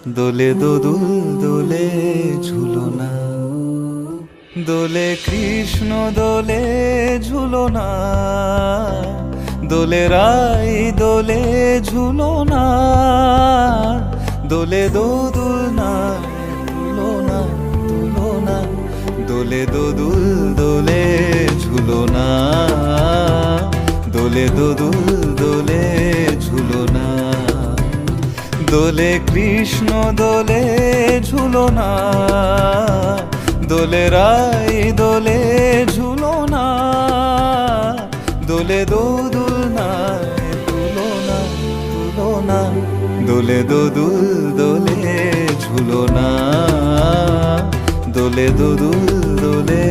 দোলে দোদুল দোলে ঝুলনা, দোলে কৃষ্ণ দোলে ঝুলনা, দোলে রাই দোলে ঝুলনা, দোলে দোদুল না ঝুলনা ঝুলনা, দোলে দোদুল দোলে ঝুলনা, দোলে দোদুল দোলে ঝুলনা, দোলে কৃষ্ণ দোলে ঝুলনা, দোলে রাই দোলে ঝুলনা, দোলে দোদুল না দুলনা দুলনা, দোলে দোদুল দোলে ঝুলনা, দোলে দোদুল দোলে